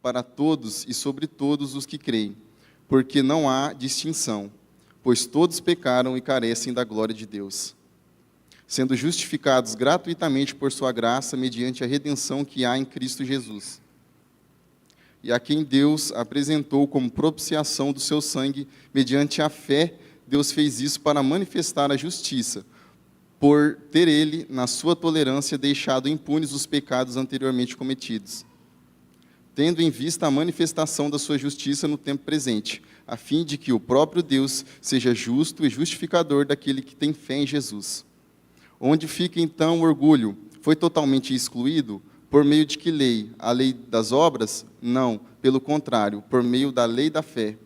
para todos e sobre todos os que creem, porque não há distinção, pois todos pecaram e carecem da glória de Deus, sendo justificados gratuitamente por sua graça, mediante a redenção que há em Cristo Jesus, e a quem Deus apresentou como propiciação do seu sangue, mediante a fé. Deus fez isso para manifestar a justiça, por ter ele, na sua tolerância, deixado impunes os pecados anteriormente cometidos, tendo em vista a manifestação da sua justiça no tempo presente, a fim de que o próprio Deus seja justo e justificador daquele que tem fé em Jesus. Onde fica então o orgulho? Foi totalmente excluído? Por meio de que lei? A lei das obras? Não, pelo contrário, por meio da lei da fé.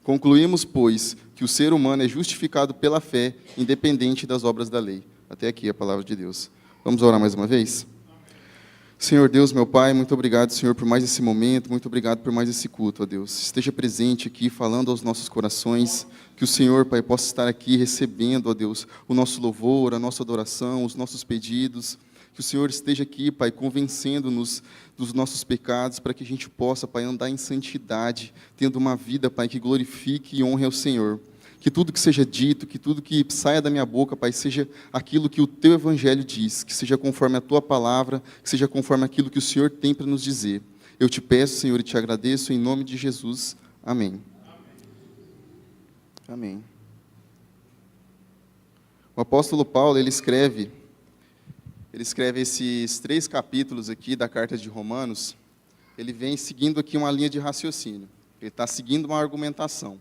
Concluímos, pois, que o ser humano é justificado pela fé, independente das obras da lei. Até aqui a palavra de Deus. Vamos orar mais uma vez? Senhor Deus, meu Pai, muito obrigado, Senhor, por mais esse momento, muito obrigado por mais esse culto, ó Deus. Esteja presente aqui, falando aos nossos corações, que o Senhor, Pai, possa estar aqui recebendo, ó Deus, o nosso louvor, a nossa adoração, os nossos pedidos. Que o Senhor esteja aqui, Pai, convencendo-nos dos nossos pecados, para que a gente possa, Pai, andar em santidade, tendo uma vida, Pai, que glorifique e honre ao Senhor. Que tudo que seja dito, que tudo que saia da minha boca, Pai, seja aquilo que o Teu Evangelho diz, que seja conforme a Tua palavra, que seja conforme aquilo que o Senhor tem para nos dizer. Eu te peço, Senhor, e te agradeço, em nome de Jesus. Amém. Amém. O apóstolo Paulo, ele escreve esses 3 capítulos aqui da carta de Romanos. Ele vem seguindo aqui uma linha de raciocínio. Ele está seguindo uma argumentação,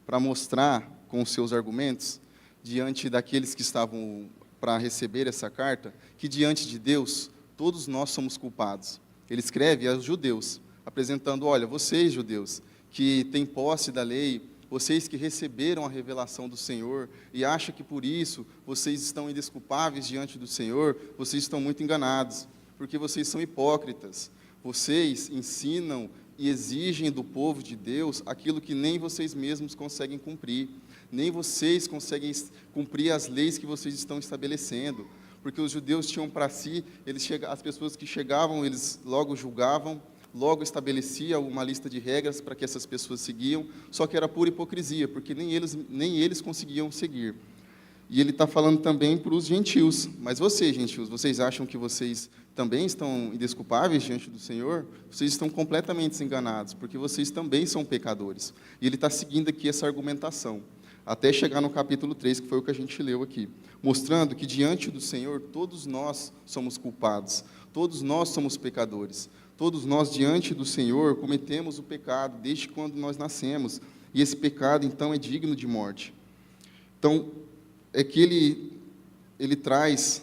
para mostrar com os seus argumentos, diante daqueles que estavam para receber essa carta, que diante de Deus, todos nós somos culpados. Ele escreve aos judeus, apresentando, olha, vocês judeus, que têm posse da lei, vocês que receberam a revelação do Senhor, e acham que por isso vocês estão indesculpáveis diante do Senhor, vocês estão muito enganados, porque vocês são hipócritas. Vocês ensinam e exigem do povo de Deus aquilo que nem vocês mesmos conseguem cumprir, nem vocês conseguem cumprir as leis que vocês estão estabelecendo, porque os judeus tinham para si, as pessoas que chegavam, eles logo julgavam, logo estabelecia uma lista de regras para que essas pessoas seguiam, só que era pura hipocrisia, porque nem eles conseguiam seguir. E ele está falando também para os gentios. Mas vocês, gentios, vocês acham que vocês também estão indesculpáveis diante do Senhor? Vocês estão completamente enganados, porque vocês também são pecadores. E ele está seguindo aqui essa argumentação, até chegar no capítulo 3, que foi o que a gente leu aqui, mostrando que diante do Senhor, todos nós somos culpados, todos nós somos pecadores, todos nós diante do Senhor cometemos o pecado, desde quando nós nascemos, e esse pecado, então, é digno de morte. Então, é que ele traz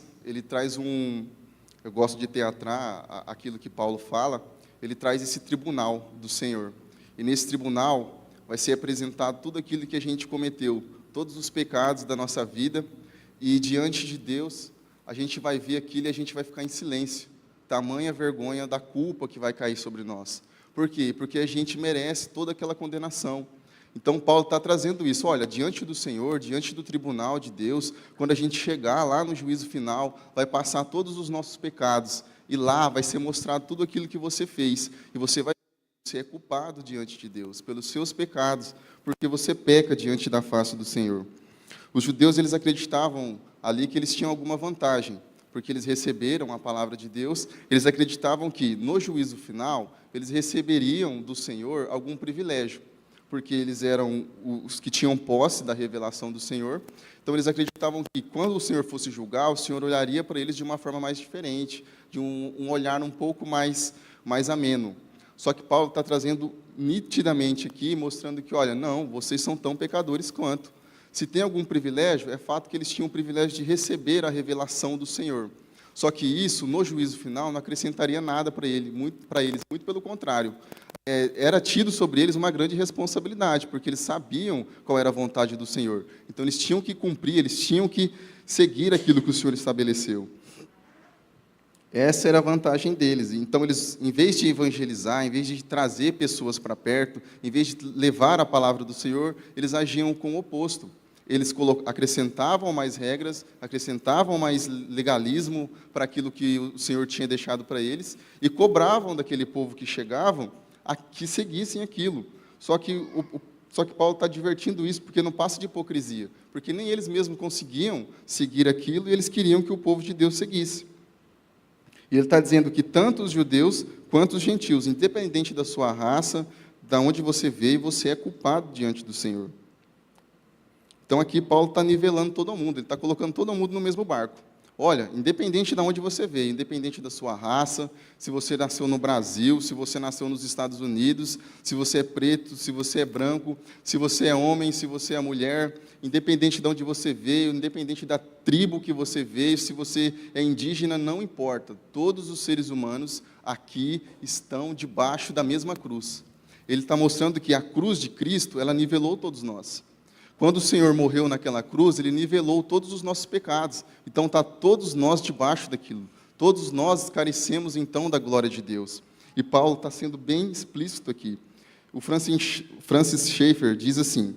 eu gosto de teatrar aquilo que Paulo fala, ele traz esse tribunal do Senhor, e nesse tribunal vai ser apresentado tudo aquilo que a gente cometeu, todos os pecados da nossa vida, e diante de Deus, a gente vai ver aquilo e a gente vai ficar em silêncio, tamanha vergonha da culpa que vai cair sobre nós. Por quê? Porque a gente merece toda aquela condenação. Então, Paulo está trazendo isso, olha, diante do Senhor, diante do tribunal de Deus, quando a gente chegar lá no juízo final, vai passar todos os nossos pecados, e lá vai ser mostrado tudo aquilo que você fez, e você é culpado diante de Deus, pelos seus pecados, porque você peca diante da face do Senhor. Os judeus, eles acreditavam ali que eles tinham alguma vantagem, porque eles receberam a palavra de Deus, eles acreditavam que, no juízo final, eles receberiam do Senhor algum privilégio, porque eles eram os que tinham posse da revelação do Senhor. Então, eles acreditavam que, quando o Senhor fosse julgar, o Senhor olharia para eles de uma forma mais diferente, de um olhar um pouco mais ameno. Só que Paulo está trazendo nitidamente aqui, mostrando que, olha, não, vocês são tão pecadores quanto. Se tem algum privilégio, é fato que eles tinham o privilégio de receber a revelação do Senhor. Só que isso, no juízo final, não acrescentaria nada para eles, muito pelo contrário. Era tido sobre eles uma grande responsabilidade, porque eles sabiam qual era a vontade do Senhor. Então, eles tinham que cumprir, eles tinham que seguir aquilo que o Senhor estabeleceu. Essa era a vantagem deles. Então, eles, em vez de evangelizar, em vez de trazer pessoas para perto, em vez de levar a palavra do Senhor, eles agiam com o oposto. Eles acrescentavam mais regras, acrescentavam mais legalismo para aquilo que o Senhor tinha deixado para eles, e cobravam daquele povo que chegavam que seguissem aquilo. Só que Paulo está advertindo isso porque não passa de hipocrisia, porque nem eles mesmos conseguiam seguir aquilo e eles queriam que o povo de Deus seguisse. E ele está dizendo que tanto os judeus quanto os gentios, independente da sua raça, da onde você veio, você é culpado diante do Senhor. Então aqui Paulo está nivelando todo mundo, ele está colocando todo mundo no mesmo barco. Olha, independente de onde você veio, independente da sua raça, se você nasceu no Brasil, se você nasceu nos Estados Unidos, se você é preto, se você é branco, se você é homem, se você é mulher, independente de onde você veio, independente da tribo que você veio, se você é indígena, não importa. Todos os seres humanos aqui estão debaixo da mesma cruz. Ele está mostrando que a cruz de Cristo, ela nivelou todos nós. Quando o Senhor morreu naquela cruz, Ele nivelou todos os nossos pecados. Então, está todos nós debaixo daquilo. Todos nós carecemos, então, da glória de Deus. E Paulo está sendo bem explícito aqui. O Francis Schaeffer diz assim,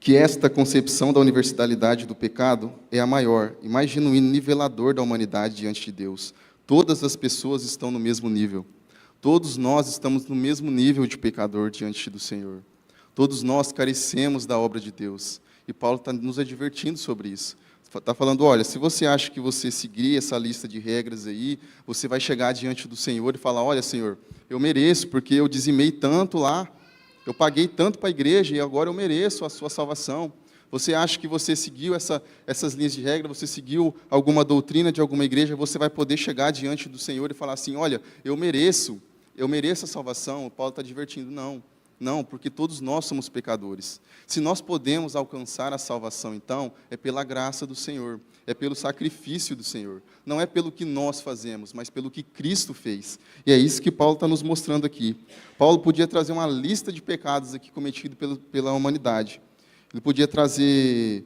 que esta concepção da universalidade do pecado é a maior e mais genuíno nivelador da humanidade diante de Deus. Todas as pessoas estão no mesmo nível. Todos nós estamos no mesmo nível de pecador diante do Senhor. Todos nós carecemos da obra de Deus. E Paulo está nos advertindo sobre isso. Está falando, olha, se você acha que você seguir essa lista de regras aí, você vai chegar diante do Senhor e falar, olha, Senhor, eu mereço, porque eu dizimei tanto lá, eu paguei tanto para a igreja e agora eu mereço a sua salvação. Você acha que você seguiu essas linhas de regra, você seguiu alguma doutrina de alguma igreja, você vai poder chegar diante do Senhor e falar assim, olha, eu mereço a salvação. O Paulo está advertindo, não, porque todos nós somos pecadores. Se nós podemos alcançar a salvação, então, é pela graça do Senhor, é pelo sacrifício do Senhor, não é pelo que nós fazemos, mas pelo que Cristo fez. E é isso que Paulo está nos mostrando aqui. Paulo podia trazer uma lista de pecados aqui cometidos pela humanidade. Ele podia trazer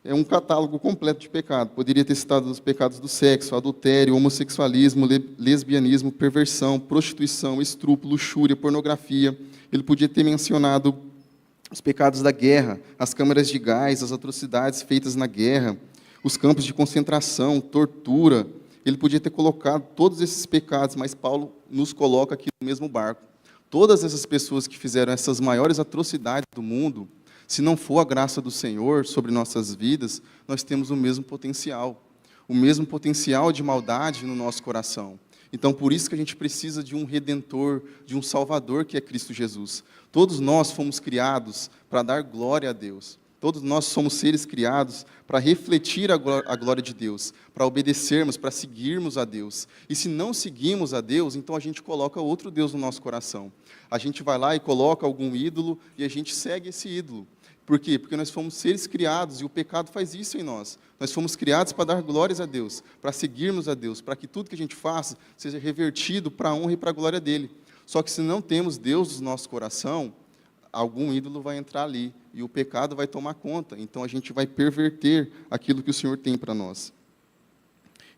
um catálogo completo de pecado. Poderia ter citado os pecados do sexo, adultério, homossexualismo, lesbianismo, perversão, prostituição, estupro, luxúria, pornografia. Ele podia ter mencionado os pecados da guerra, as câmaras de gás, as atrocidades feitas na guerra, os campos de concentração, tortura. Ele podia ter colocado todos esses pecados, mas Paulo nos coloca aqui no mesmo barco. Todas essas pessoas que fizeram essas maiores atrocidades do mundo, se não for a graça do Senhor sobre nossas vidas, nós temos o mesmo potencial de maldade no nosso coração. Então, por isso que a gente precisa de um Redentor, de um Salvador, que é Cristo Jesus. Todos nós fomos criados para dar glória a Deus. Todos nós somos seres criados para refletir a glória de Deus, para obedecermos, para seguirmos a Deus. E se não seguimos a Deus, então a gente coloca outro Deus no nosso coração. A gente vai lá e coloca algum ídolo e a gente segue esse ídolo. Por quê? Porque nós fomos seres criados e o pecado faz isso em nós. Nós fomos criados para dar glórias a Deus, para seguirmos a Deus, para que tudo que a gente faça seja revertido para a honra e para a glória dEle. Só que se não temos Deus no nosso coração, algum ídolo vai entrar ali e o pecado vai tomar conta. Então a gente vai perverter aquilo que o Senhor tem para nós.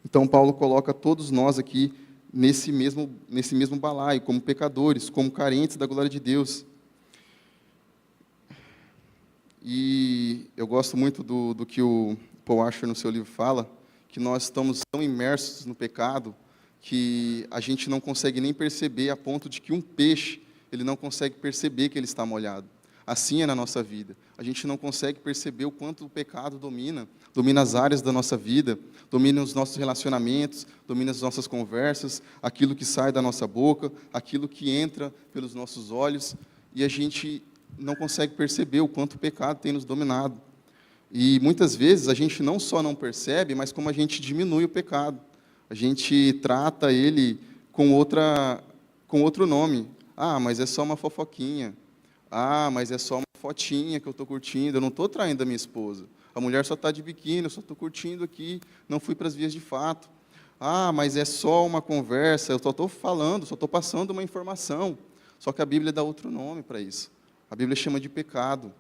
Então Paulo coloca todos nós aqui nesse mesmo balaio, como pecadores, como carentes da glória de Deus. E eu gosto muito do que o Paul Washer no seu livro fala, que nós estamos tão imersos no pecado que a gente não consegue nem perceber, a ponto de que um peixe, ele não consegue perceber que ele está molhado. Assim é na nossa vida. A gente não consegue perceber o quanto o pecado domina as áreas da nossa vida, domina os nossos relacionamentos, domina as nossas conversas, aquilo que sai da nossa boca, aquilo que entra pelos nossos olhos, e a gente não consegue perceber o quanto o pecado tem nos dominado. E muitas vezes a gente não só não percebe, mas como a gente diminui o pecado. A gente trata ele com outro nome. Ah, mas é só uma fofoquinha. Ah, mas é só uma fotinha que eu estou curtindo. Eu não estou traindo a minha esposa. A mulher só está de biquíni, eu só estou curtindo aqui, não fui para as vias de fato. Ah, mas é só uma conversa, eu só estou falando, só estou passando uma informação. Só que a Bíblia dá outro nome para isso. A Bíblia chama de pecado.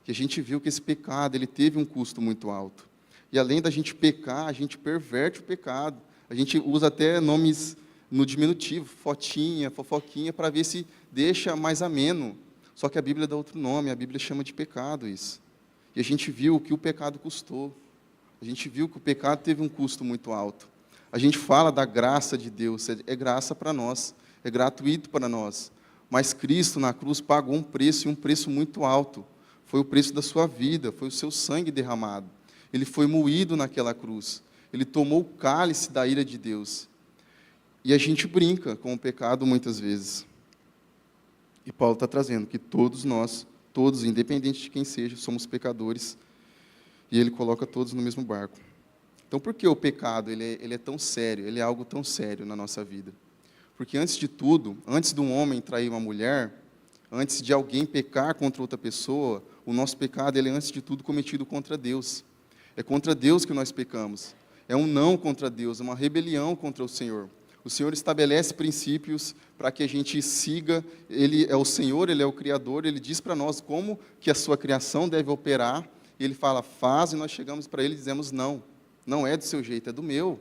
E a gente viu que esse pecado ele teve um custo muito alto. E além da gente pecar, a gente perverte o pecado. A gente usa até nomes no diminutivo, fotinha, fofoquinha, para ver se deixa mais ameno. Só que a Bíblia dá outro nome, a Bíblia chama de pecado isso. E a gente viu o que o pecado custou. A gente viu que o pecado teve um custo muito alto. A gente fala da graça de Deus, é graça para nós, é gratuito para nós. Mas Cristo na cruz pagou um preço, e um preço muito alto. Foi o preço da sua vida, foi o seu sangue derramado. Ele foi moído naquela cruz. Ele tomou o cálice da ira de Deus. E a gente brinca com o pecado muitas vezes. E Paulo está trazendo que todos nós, todos, independente de quem seja, somos pecadores. E ele coloca todos no mesmo barco. Então, por que o pecado ele é tão sério, ele é algo tão sério na nossa vida? Porque, antes de tudo, antes de um homem trair uma mulher, antes de alguém pecar contra outra pessoa, o nosso pecado ele é, antes de tudo, cometido contra Deus. É contra Deus que nós pecamos. É um não contra Deus, é uma rebelião contra o Senhor. O Senhor estabelece princípios para que a gente siga. Ele é o Senhor, Ele é o Criador, Ele diz para nós como que a sua criação deve operar. E Ele fala, faz, e nós chegamos para Ele e dizemos, não, não é do seu jeito, é do meu.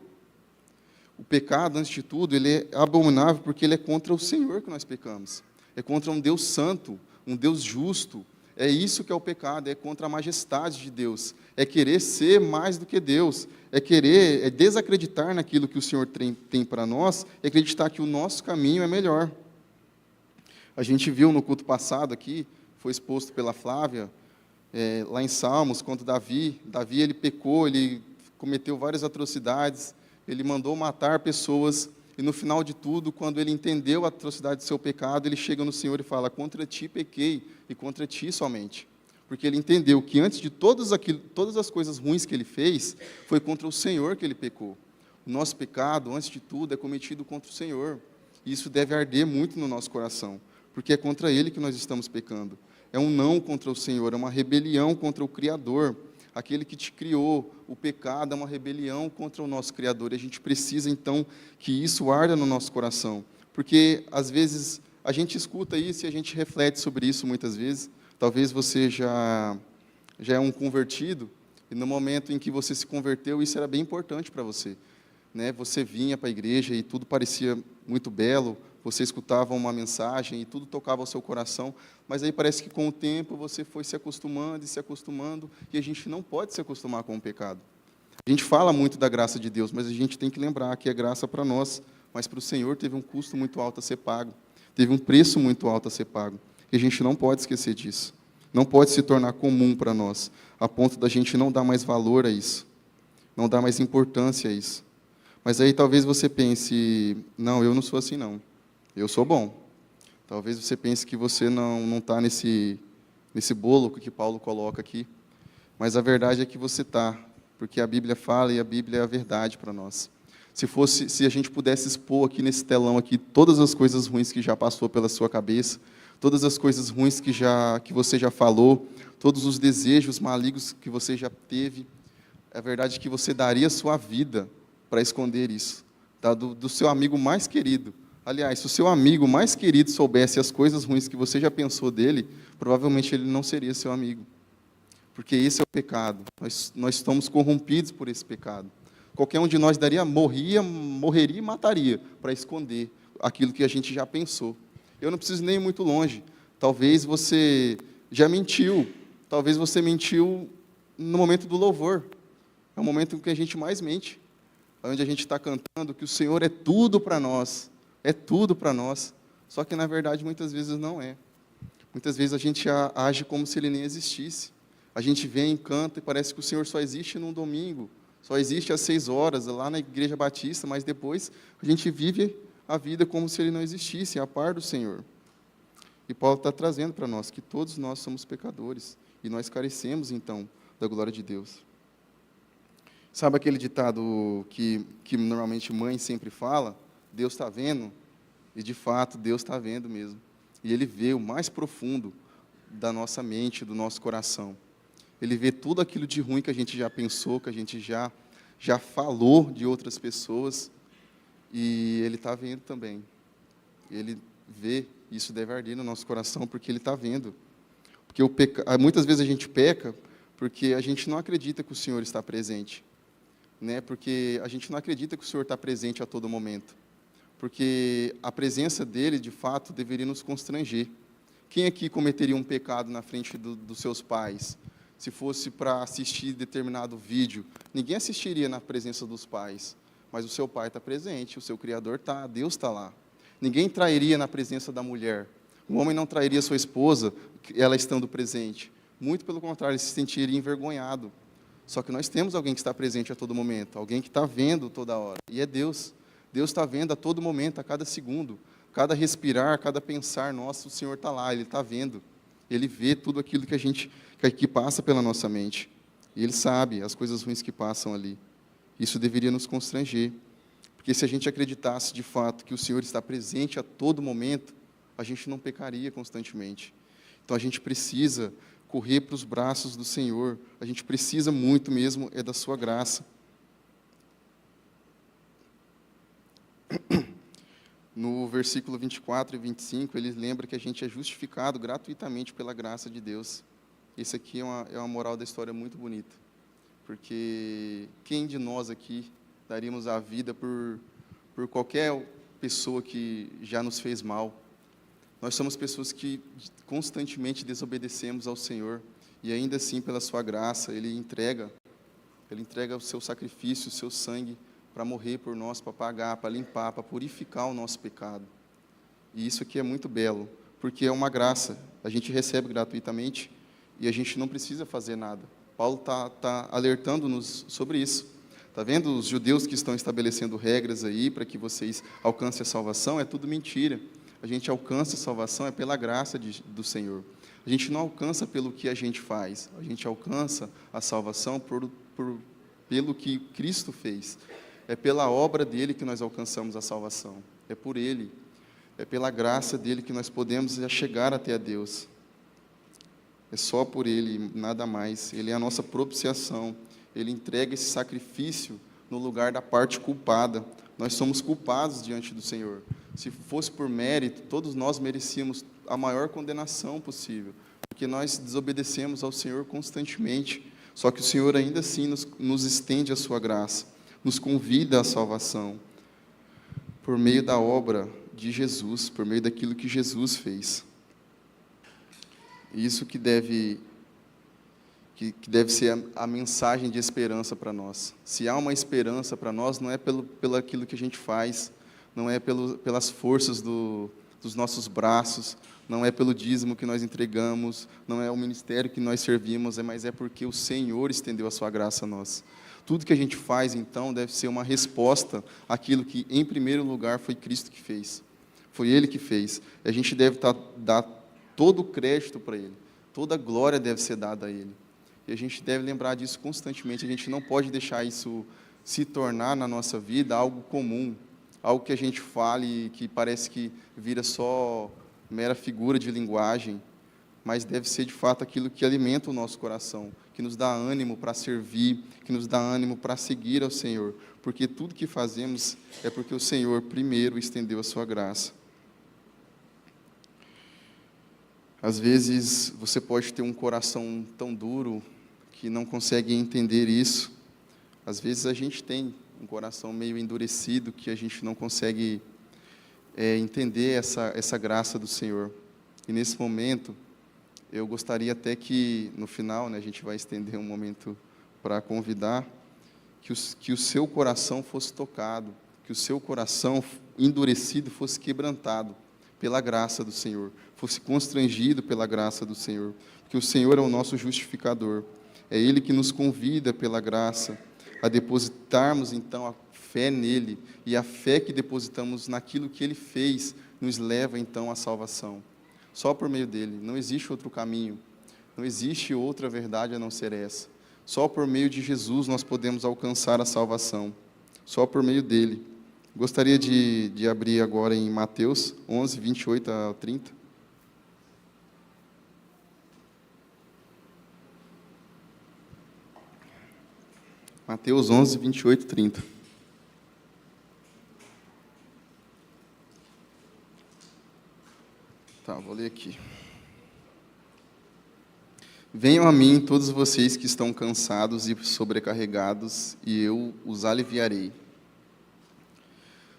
O pecado, antes de tudo, ele é abominável porque ele é contra o Senhor que nós pecamos. É contra um Deus santo, um Deus justo. É isso que é o pecado, é contra a majestade de Deus. É querer ser mais do que Deus. É desacreditar naquilo que o Senhor tem para nós e acreditar que o nosso caminho é melhor. A gente viu no culto passado aqui, foi exposto pela Flávia, lá em Salmos, quando Davi ele pecou, ele cometeu várias atrocidades, ele mandou matar pessoas, e no final de tudo, quando ele entendeu a atrocidade do seu pecado, ele chega no Senhor e fala, contra ti pequei, e contra ti somente. Porque ele entendeu que antes de todas as coisas ruins que ele fez, foi contra o Senhor que ele pecou. O nosso pecado, antes de tudo, é cometido contra o Senhor. E isso deve arder muito no nosso coração, porque é contra Ele que nós estamos pecando. É um não contra o Senhor, é uma rebelião contra o Criador. Aquele que te criou, o pecado é uma rebelião contra o nosso Criador. E a gente precisa, então, que isso arda no nosso coração. Porque, às vezes, a gente escuta isso e a gente reflete sobre isso muitas vezes. Talvez você já é um convertido, e no momento em que você se converteu, isso era bem importante para você. Né? Você vinha para a igreja e tudo parecia muito belo, você escutava uma mensagem e tudo tocava ao seu coração, mas aí parece que com o tempo você foi se acostumando, e a gente não pode se acostumar com o pecado. A gente fala muito da graça de Deus, mas a gente tem que lembrar que é graça para nós, mas para o Senhor teve um custo muito alto a ser pago, teve um preço muito alto a ser pago, e a gente não pode esquecer disso. Não pode se tornar comum para nós, a ponto da gente não dar mais valor a isso, não dar mais importância a isso. Mas aí talvez você pense, não, eu não sou assim não, eu sou bom. Talvez você pense que você não está nesse bolo que Paulo coloca aqui, mas a verdade é que você está, porque a Bíblia fala e a Bíblia é a verdade para nós. Se a gente pudesse expor aqui nesse telão aqui todas as coisas ruins que já passou pela sua cabeça, todas as coisas ruins que você já falou, todos os desejos malignos que você já teve, a verdade é que você daria sua vida para esconder isso, tá? do seu amigo mais querido. Aliás, se o seu amigo mais querido soubesse as coisas ruins que você já pensou dele, provavelmente ele não seria seu amigo. Porque esse é o pecado. Nós estamos corrompidos por esse pecado. Qualquer um de nós morreria e mataria para esconder aquilo que a gente já pensou. Eu não preciso nem ir muito longe. Talvez você já mentiu. Talvez você mentiu no momento do louvor. É o momento em que a gente mais mente. Onde a gente está cantando que o Senhor é tudo para nós. É tudo para nós. Só que, na verdade, muitas vezes não é. Muitas vezes a gente age como se Ele nem existisse. A gente vem, canta e parece que o Senhor só existe num domingo. Só existe às 6 horas, lá na Igreja Batista, mas depois a gente vive a vida como se Ele não existisse, a par do Senhor. E Paulo está trazendo para nós que todos nós somos pecadores. E nós carecemos, então, da glória de Deus. Sabe aquele ditado que normalmente mãe sempre fala? Deus está vendo, e de fato Deus está vendo mesmo. E Ele vê o mais profundo da nossa mente, do nosso coração. Ele vê tudo aquilo de ruim que a gente já pensou, que a gente já falou de outras pessoas, e Ele está vendo também. Ele vê, isso deve arder no nosso coração, porque Ele está vendo. Porque muitas vezes a gente peca porque a gente não acredita que o Senhor está presente. Né? Porque a gente não acredita que o Senhor está presente a todo momento. Porque a presença dEle, de fato, deveria nos constranger. Quem aqui cometeria um pecado na frente dos seus pais? Se fosse para assistir determinado vídeo, ninguém assistiria na presença dos pais. mas o seu pai está presente, o seu Criador está, Deus está lá. Ninguém trairia na presença da mulher. O homem não trairia sua esposa, ela estando presente. Muito pelo contrário, ele se sentiria envergonhado. Só que nós temos alguém que está presente a todo momento, alguém que está vendo toda hora, e é Deus. Deus está vendo a todo momento, a cada segundo, cada respirar, cada pensar nosso, o Senhor está lá, Ele está vendo. Ele vê tudo aquilo que passa pela nossa mente. E Ele sabe as coisas ruins que passam ali. Isso deveria nos constranger. Porque se a gente acreditasse de fato que o Senhor está presente a todo momento, a gente não pecaria constantemente. Então a gente precisa correr para os braços do Senhor. A gente precisa muito mesmo da sua graça. No versículo 24 e 25, ele lembra que a gente é justificado gratuitamente pela graça de Deus. Esse aqui é uma moral da história muito bonita. Porque quem de nós aqui daríamos a vida por qualquer pessoa que já nos fez mal? Nós somos pessoas que constantemente desobedecemos ao Senhor, e ainda assim, pela sua graça, Ele entrega o seu sacrifício, o seu sangue, para morrer por nós, para pagar, para limpar, para purificar o nosso pecado. E isso aqui é muito belo, porque é uma graça, a gente recebe gratuitamente, e a gente não precisa fazer nada. Paulo está alertando-nos sobre isso. Está vendo os judeus que estão estabelecendo regras aí, para que vocês alcancem a salvação? É tudo mentira. A gente alcança a salvação é pela graça do Senhor. A gente não alcança pelo que a gente faz, a gente alcança a salvação pelo que Cristo fez. É pela obra dele que nós alcançamos a salvação. É por ele, é pela graça dele que nós podemos chegar até a Deus. É só por ele, nada mais. Ele é a nossa propiciação. Ele entrega esse sacrifício no lugar da parte culpada. Nós somos culpados diante do Senhor. Se fosse por mérito, todos nós merecíamos a maior condenação possível, porque nós desobedecemos ao Senhor constantemente. Só que o Senhor ainda assim nos estende a sua graça, nos convida à salvação, por meio da obra de Jesus, por meio daquilo que Jesus fez. Isso que deve ser a mensagem de esperança para nós. Se há uma esperança para nós, não é pelo aquilo que a gente faz, não é pelas forças dos nossos braços, não é pelo dízimo que nós entregamos, não é o ministério que nós servimos, mas é porque o Senhor estendeu a sua graça a nós. Tudo que a gente faz, então, deve ser uma resposta àquilo que, em primeiro lugar, foi Cristo que fez. Foi Ele que fez. A gente deve dar todo o crédito para Ele. Toda a glória deve ser dada a Ele. E a gente deve lembrar disso constantemente. A gente não pode deixar isso se tornar na nossa vida algo comum, algo que a gente fale e que parece que vira só mera figura de linguagem, mas deve ser de fato aquilo que alimenta o nosso coração, que nos dá ânimo para servir, que nos dá ânimo para seguir ao Senhor, porque tudo que fazemos é porque o Senhor primeiro estendeu a sua graça. Às vezes você pode ter um coração tão duro que não consegue entender isso. Às vezes a gente tem um coração meio endurecido que a gente não consegue entender essa graça do Senhor. E nesse momento, eu gostaria até que, no final, a gente vai estender um momento para convidar, que o seu coração fosse tocado, que o seu coração endurecido fosse quebrantado pela graça do Senhor, fosse constrangido pela graça do Senhor, porque o Senhor é o nosso justificador. É Ele que nos convida pela graça a depositarmos, então, a fé nele, e a fé que depositamos naquilo que Ele fez nos leva, então, à salvação. Só por meio dele, não existe outro caminho, não existe outra verdade a não ser essa. Só por meio de Jesus nós podemos alcançar a salvação, só por meio dele. Gostaria de abrir agora em Mateus 11, 28 a 30. Mateus 11, 28 e 30. Tá, vou ler aqui. Venham a mim todos vocês que estão cansados e sobrecarregados, e eu os aliviarei.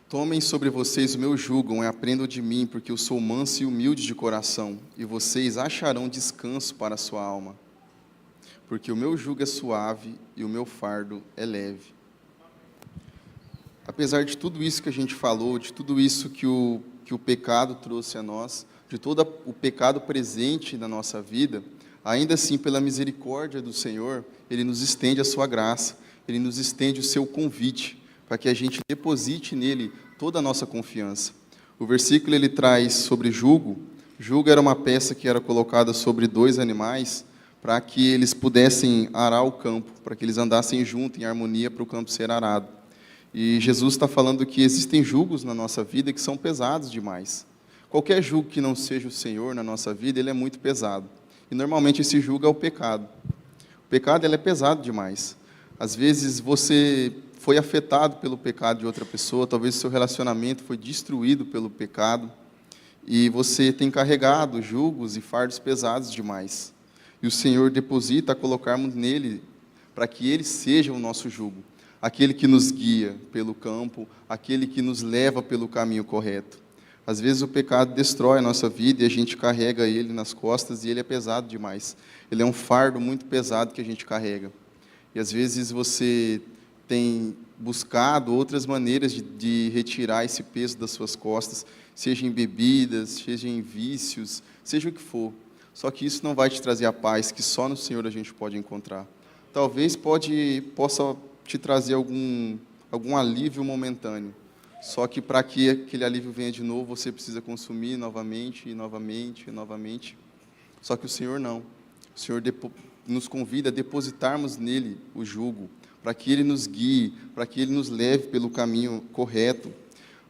Tomem sobre vocês o meu jugo e aprendam de mim, porque eu sou manso e humilde de coração, e vocês acharão descanso para a sua alma. Porque o meu jugo é suave e o meu fardo é leve. apesar de tudo isso que a gente falou, de tudo isso que o pecado trouxe a nós, de todo o pecado presente na nossa vida, ainda assim, pela misericórdia do Senhor, Ele nos estende a sua graça, Ele nos estende o seu convite, para que a gente deposite nele toda a nossa confiança. O versículo ele traz sobre jugo. Jugo era uma peça que era colocada sobre dois animais, para que eles pudessem arar o campo, para que eles andassem juntos, em harmonia, para o campo ser arado. E Jesus está falando que existem jugos na nossa vida que são pesados demais. Qualquer jugo que não seja o Senhor na nossa vida, ele é muito pesado. E normalmente esse jugo é o pecado. O pecado ele é pesado demais. Às vezes você foi afetado pelo pecado de outra pessoa, talvez o seu relacionamento foi destruído pelo pecado, e você tem carregado jugos e fardos pesados demais. E o Senhor deposita a colocarmos nele, para que ele seja o nosso jugo, aquele que nos guia pelo campo, aquele que nos leva pelo caminho correto. Às vezes o pecado destrói a nossa vida e a gente carrega ele nas costas e ele é pesado demais. Ele é um fardo muito pesado que a gente carrega. E às vezes você tem buscado outras maneiras de retirar esse peso das suas costas, seja em bebidas, seja em vícios, seja o que for. Só que isso não vai te trazer a paz que só no Senhor a gente pode encontrar. Talvez possa te trazer algum alívio momentâneo. Só que para que aquele alívio venha de novo, você precisa consumir novamente, e novamente, e novamente. Só que o Senhor não. O Senhor nos convida a depositarmos nele o jugo, para que ele nos guie, para que ele nos leve pelo caminho correto,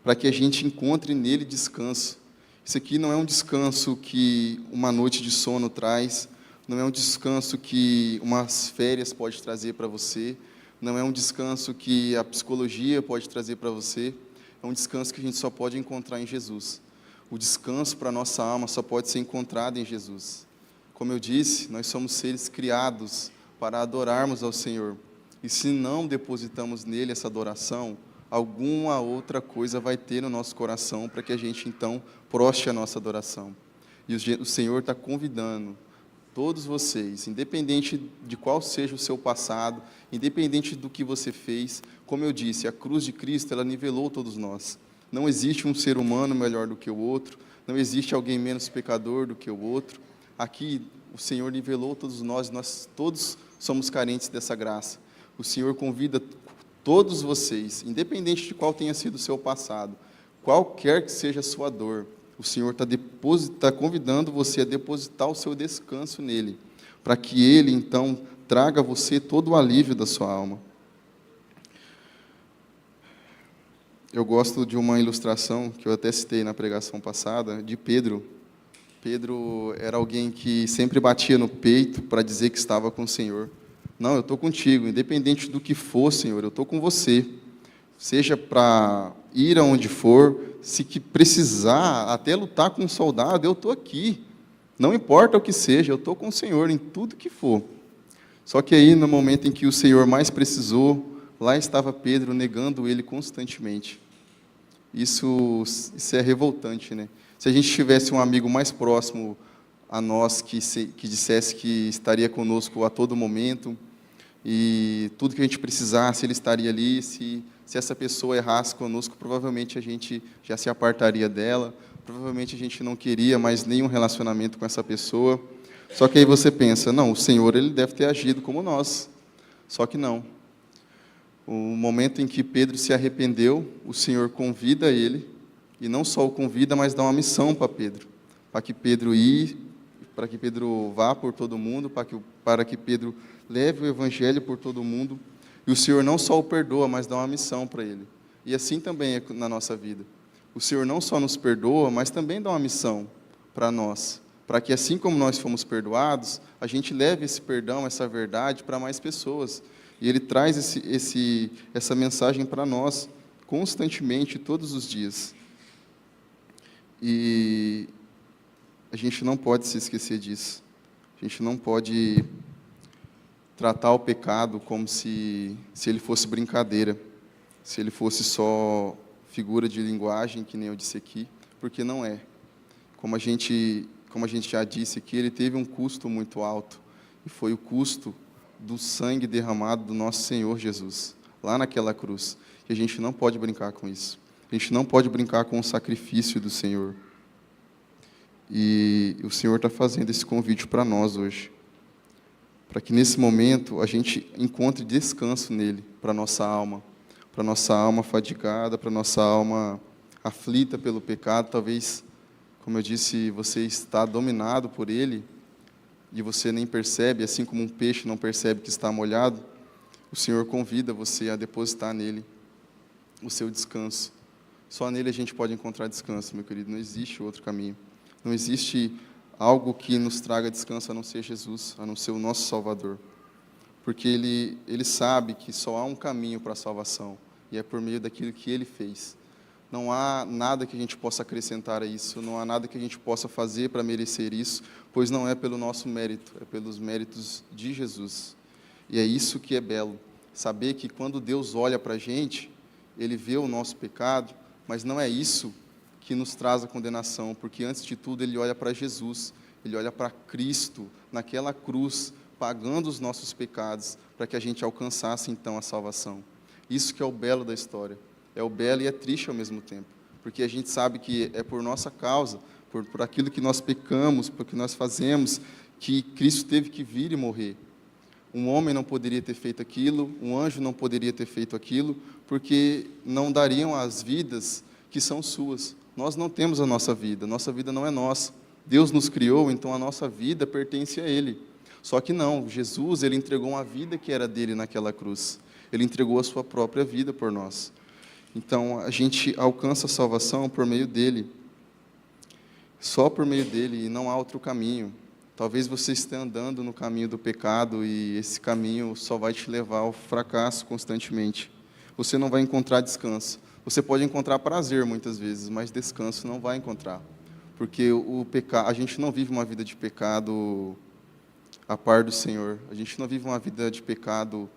para que a gente encontre nele descanso. Isso aqui não é um descanso que uma noite de sono traz, não é um descanso que umas férias pode trazer para você, não é um descanso que a psicologia pode trazer para você, é um descanso que a gente só pode encontrar em Jesus. O descanso para a nossa alma só pode ser encontrado em Jesus. Como eu disse, nós somos seres criados para adorarmos ao Senhor. E se não depositamos nele essa adoração, alguma outra coisa vai ter no nosso coração para que a gente, então, proste a nossa adoração. E o Senhor está convidando todos vocês, independente de qual seja o seu passado, independente do que você fez, como eu disse, a cruz de Cristo, ela nivelou todos nós. Não existe um ser humano melhor do que o outro, não existe alguém menos pecador do que o outro. Aqui, o Senhor nivelou todos nós todos somos carentes dessa graça. O Senhor convida todos vocês, independente de qual tenha sido o seu passado, qualquer que seja a sua dor, o Senhor está convidando você a depositar o seu descanso nele, para que ele, então, traga a você todo o alívio da sua alma. Eu gosto de uma ilustração, que eu até citei na pregação passada, de Pedro. Pedro era alguém que sempre batia no peito para dizer que estava com o Senhor. Não, eu estou contigo, independente do que for, Senhor, eu estou com você. Seja para ir aonde for, se que precisar, até lutar com um soldado, eu estou aqui. Não importa o que seja, eu estou com o Senhor em tudo que for. Só que aí, no momento em que o Senhor mais precisou, lá estava Pedro negando ele constantemente. Isso é revoltante, né? Se a gente tivesse um amigo mais próximo a nós que dissesse que estaria conosco a todo momento, e tudo que a gente precisasse, ele estaria ali. Se essa pessoa errasse conosco, provavelmente a gente já se apartaria dela, provavelmente a gente não queria mais nenhum relacionamento com essa pessoa. Só que aí você pensa, não, o Senhor ele deve ter agido como nós. Só que não. O momento em que Pedro se arrependeu, o Senhor convida ele, e não só o convida, mas dá uma missão para Pedro, para que Pedro vá por todo mundo, para que Pedro leve o evangelho por todo mundo. E o Senhor não só o perdoa, mas dá uma missão para ele. E assim também é na nossa vida. O Senhor não só nos perdoa, mas também dá uma missão para nós, para que assim como nós fomos perdoados, a gente leve esse perdão, essa verdade para mais pessoas. E Ele traz essa mensagem para nós constantemente, todos os dias. E a gente não pode se esquecer disso. A gente não pode tratar o pecado como se ele fosse brincadeira, se ele fosse só figura de linguagem, que nem eu disse aqui, porque não é. Como a gente já disse aqui, ele teve um custo muito alto, e foi o custo do sangue derramado do nosso Senhor Jesus. lá naquela cruz. E a gente não pode brincar com isso. A gente não pode brincar com o sacrifício do Senhor. E o Senhor está fazendo esse convite para nós hoje, para que nesse momento a gente encontre descanso nele, para nossa alma fadigada, para nossa alma aflita pelo pecado. Talvez, como eu disse, você está dominado por ele e você nem percebe, assim como um peixe não percebe que está molhado. O Senhor convida você a depositar nele o seu descanso. Só nele a gente pode encontrar descanso, meu querido. Não existe outro caminho. Não existe algo que nos traga descanso a não ser Jesus, a não ser o nosso Salvador. Porque ele sabe que só há um caminho para a salvação, e é por meio daquilo que ele fez. Não há nada que a gente possa acrescentar a isso, não há nada que a gente possa fazer para merecer isso, pois não é pelo nosso mérito, é pelos méritos de Jesus. E é isso que é belo, saber que quando Deus olha para a gente, ele vê o nosso pecado, mas não é isso que nos traz a condenação, porque antes de tudo ele olha para Jesus, ele olha para Cristo, naquela cruz, pagando os nossos pecados, para que a gente alcançasse então a salvação. Isso que é o belo da história, é o belo e é triste ao mesmo tempo, porque a gente sabe que é por nossa causa, por aquilo que nós pecamos, por que nós fazemos, que Cristo teve que vir e morrer. Um homem não poderia ter feito aquilo, um anjo não poderia ter feito aquilo, porque não dariam as vidas que são suas. Nós não temos a nossa vida não é nossa. Deus nos criou, então a nossa vida pertence a Ele. Só que não, Jesus, Ele entregou uma vida que era dele naquela cruz. Ele entregou a sua própria vida por nós. Então, a gente alcança a salvação por meio dele. Só por meio dele, e não há outro caminho. Talvez você esteja andando no caminho do pecado, e esse caminho só vai te levar ao fracasso constantemente. Você não vai encontrar descanso. Você pode encontrar prazer muitas vezes, mas descanso não vai encontrar. Porque a gente não vive uma vida de pecado a par do Senhor. A gente não vive uma vida de pecado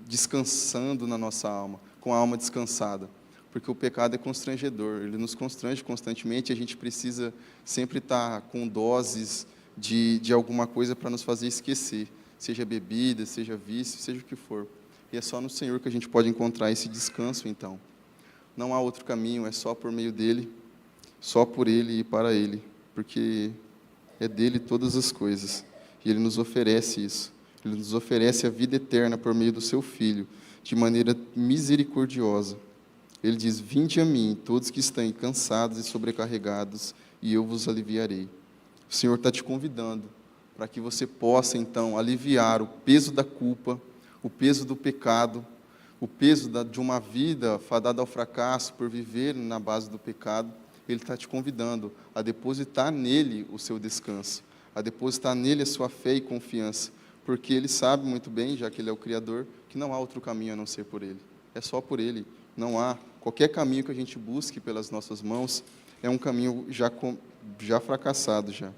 descansando na nossa alma, com a alma descansada. Porque o pecado é constrangedor, ele nos constrange constantemente, e a gente precisa sempre estar com doses de alguma coisa para nos fazer esquecer, seja bebida, seja vício, seja o que for. E é só no Senhor que a gente pode encontrar esse descanso, então. Não há outro caminho, é só por meio dele, só por ele e para ele, porque é dele todas as coisas, e ele nos oferece isso. Ele nos oferece a vida eterna por meio do seu Filho, de maneira misericordiosa. Ele diz: vinde a mim, todos que estão cansados e sobrecarregados, e eu vos aliviarei. O Senhor está te convidando para que você possa, então, aliviar o peso da culpa, o peso do pecado, o peso de uma vida fadada ao fracasso por viver na base do pecado. Ele está te convidando a depositar nele o seu descanso, a depositar nele a sua fé e confiança, porque ele sabe muito bem, já que ele é o Criador, que não há outro caminho a não ser por ele. É só por ele. Não há qualquer caminho que a gente busque pelas nossas mãos, é um caminho já fracassado já.